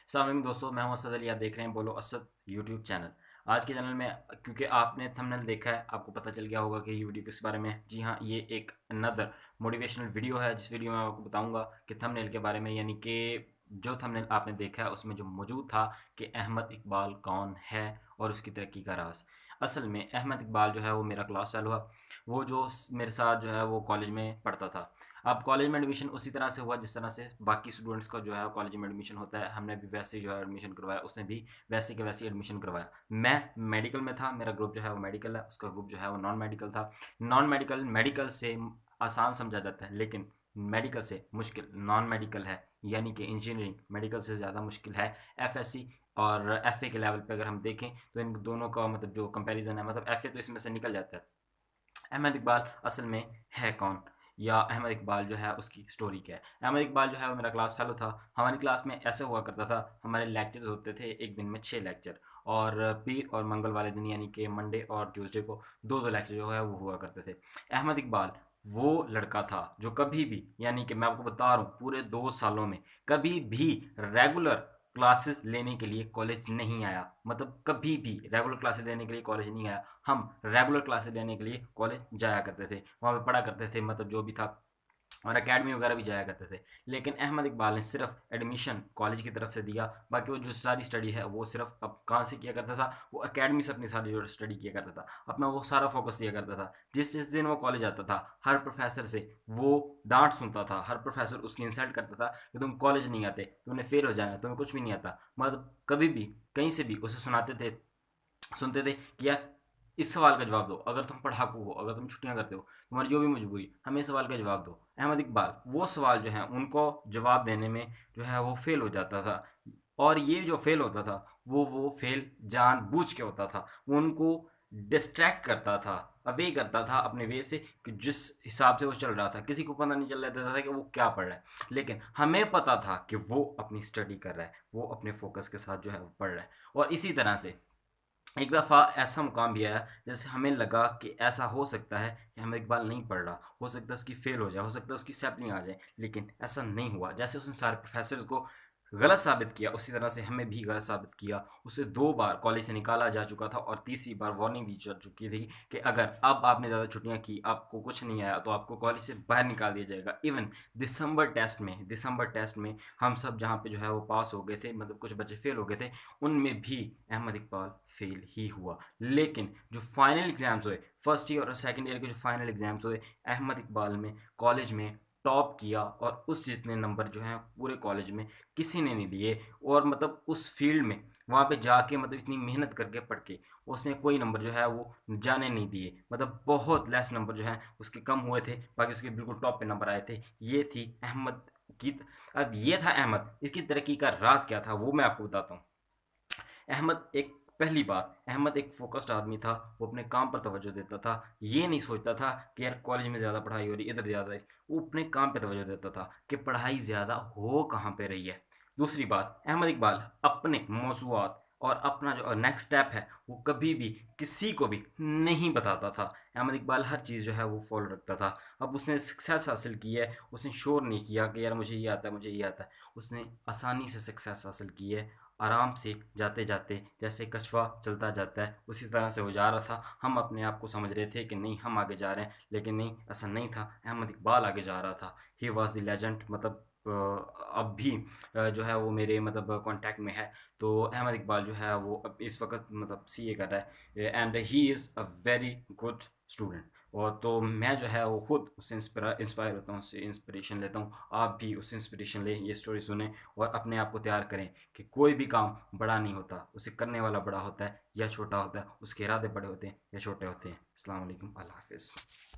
अस्सलाम वालेकुम दोस्तों, मैं हूं असद अली। आप देख रहे हैं बोलो असद यूट्यूब चैनल। आज के चैनल में क्योंकि आपने थंबनेल देखा है, आपको पता चल गया होगा कि ये वीडियो किस बारे में है। जी हाँ, ये एक अनदर मोटिवेशनल वीडियो है जिस वीडियो में आपको बताऊंगा कि थंबनेल के बारे में, यानी कि जो थंबनेल आपने देखा है उसमें जो मौजूद था कि अहमद इकबाल कौन है और उसकी तरक्की का राज। असल में अहमद इकबाल जो है वो मेरा क्लास फेलो है। वो जो मेरे साथ जो है वो कॉलेज में पढ़ता था। अब कॉलेज में एडमिशन उसी तरह से हुआ जिस तरह से बाकी स्टूडेंट्स का जो है कॉलेज में एडमिशन होता है। हमने भी वैसे ही जो है एडमिशन करवाया, उसने भी वैसे के वैसे एडमिशन करवाया। मैं मेडिकल में था, मेरा ग्रुप जो है वो मेडिकल है, उसका ग्रुप जो है वो नॉन मेडिकल था। नॉन मेडिकल मेडिकल से आसान समझा जाता है, लेकिन मेडिकल से मुश्किल नॉन मेडिकल है। यानी कि इंजीनियरिंग मेडिकल से ज़्यादा मुश्किल है। एफएससी और एफए के लेवल पे अगर हम देखें तो इन दोनों का मतलब जो कंपैरिजन है, मतलब एफए तो इसमें से निकल जाता है। अहमद इकबाल असल में है कौन, या अहमद इकबाल जो है उसकी स्टोरी क्या है। अहमद इकबाल जो है वो मेरा क्लास फेलो था। हमारी क्लास में ऐसे हुआ करता था, हमारे लेक्चर्स होते थे एक दिन में 6 लेक्चर, और पीर और मंगल वाले दिन यानी कि मंडे और ट्यूसडे को दो दो लेक्चर जो है वो हुआ करते थे। अहमद इकबाल वो लड़का था जो कभी भी, यानी कि मैं आपको बता रहा हूँ, पूरे 2 सालों में कभी भी रेगुलर क्लासेस लेने के लिए कॉलेज नहीं आया। मतलब कभी भी रेगुलर क्लासेस लेने के लिए कॉलेज नहीं आया। हम रेगुलर क्लासेस लेने के लिए कॉलेज जाया करते थे, वहाँ पे पढ़ा करते थे, मतलब जो भी था, और एकेडमी वगैरह भी जाया करते थे। लेकिन अहमद इकबाल ने सिर्फ एडमिशन कॉलेज की तरफ से दिया। बाकी वो जो सारी स्टडी है वो सिर्फ अब कहाँ से किया करता था, वो एकेडमी से अपनी सारी जो स्टडी किया करता था, अपना वो सारा फोकस दिया करता था। जिस जिस दिन वो कॉलेज आता था, हर प्रोफेसर से वो डांट सुनता था, हर प्रोफेसर उसकी इंसल्ट करता था कि तुम कॉलेज नहीं आते, तुमने फेल हो जाना, तुम्हें कुछ भी नहीं आता। मतलब कभी भी कहीं से भी उसे सुनते थे कि यार इस सवाल का जवाब दो, अगर तुम पढ़ाकू हो, अगर तुम छुट्टियां करते हो, तुम्हारी जो भी मजबूरी, हमें इस सवाल का जवाब दो। अहमद इकबाल वो सवाल जो है उनको जवाब देने में जो है वो फेल हो जाता था। और ये जो फेल होता था वो फेल जानबूझ के होता था। वो उनको डिस्ट्रैक्ट करता था, अवे करता था अपने वे से, कि जिस हिसाब से वो चल रहा था किसी को पता नहीं चल रहा था कि वो क्या पढ़ रहा है। लेकिन हमें पता था कि वो अपनी स्टडी कर रहा है, वो अपने फोकस के साथ जो है वो पढ़ रहा है। और इसी तरह से एक दफ़ा ऐसा मुकाम भी आया जैसे हमें लगा कि ऐसा हो सकता है कि अहमद इकबाल नहीं पढ़ रहा, हो सकता है उसकी फेल हो जाए, हो सकता है उसकी सैपलिंग आ जाए। लेकिन ऐसा नहीं हुआ। जैसे उसने सारे प्रोफेसर्स को गलत साबित किया, उसी तरह से हमें भी गलत साबित किया। उसे 2 बार कॉलेज से निकाला जा चुका था और तीसरी बार वार्निंग दी जा चुकी थी कि अगर अब आपने ज़्यादा छुट्टियां की, आपको कुछ नहीं आया, तो आपको कॉलेज से बाहर निकाल दिया जाएगा। इवन दिसंबर टेस्ट में हम सब जहाँ पे जो है वो पास हो गए थे, मतलब कुछ बच्चे फेल हो गए थे, उनमें भी अहमद इकबाल फेल ही हुआ। लेकिन जो फाइनल एग्जाम्स हुए, फर्स्ट ईयर और सेकंड ईयर के जो फाइनल एग्जाम्स हुए, अहमद इकबाल में कॉलेज में टॉप किया, और उस जितने नंबर जो हैं पूरे कॉलेज में किसी ने नहीं दिए। और मतलब उस फील्ड में वहाँ पे जाके, मतलब इतनी मेहनत करके पढ़ के, उसने कोई नंबर जो है वो जाने नहीं दिए। मतलब बहुत लेस नंबर जो हैं उसके कम हुए थे, बाकी उसके बिल्कुल टॉप पे नंबर आए थे। ये थी अहमद की। अब ये था अहमद, इसकी तरक्की का राज क्या था वो मैं आपको बताता हूँ। अहमद एक पहली बात, अहमद एक फोकस्ड आदमी था। वो अपने काम पर तवज्जो देता था। ये नहीं सोचता था कि यार कॉलेज में ज़्यादा पढ़ाई हो रही है, इधर ज़्यादा है। वो अपने काम पे तवज्जो देता था कि पढ़ाई ज़्यादा हो कहाँ पे रही है। दूसरी बात, अहमद इकबाल अपने मौज़ूआत और अपना जो नेक्स्ट स्टेप है वो कभी भी किसी को भी नहीं बताता था। अहमद इकबाल हर चीज़ जो है वो फॉलो रखता था। अब उसने सक्सेस हासिल की है, उसने शोर नहीं किया कि यार मुझे ये आता है, मुझे ये आता है। उसने आसानी से सक्सेस हासिल की है, आराम से जाते जाते, जैसे कछुआ चलता जाता है उसी तरह से वो जा रहा था। हम अपने आप को समझ रहे थे कि नहीं हम आगे जा रहे हैं, लेकिन नहीं, ऐसा नहीं था। अहमद इकबाल आगे जा रहा था। He was the legend. मतलब अब भी जो है वो मेरे मतलब कांटेक्ट में है। तो अहमद इकबाल जो है वो अब इस वक्त मतलब सीए कर रहा है, and he is a very good student. और तो मैं जो है वो खुद उससे इंस्पायर होता हूँ, उससे इंस्पिरेशन लेता हूँ। आप भी उससे इंस्पिरेशन लें, ये स्टोरी सुने और अपने आप को तैयार करें कि कोई भी काम बड़ा नहीं होता, उसे करने वाला बड़ा होता है या छोटा होता है, उसके इरादे बड़े होते हैं या छोटे होते हैं। अस्सलाम वालेकुम, अल्लाह हाफिज़।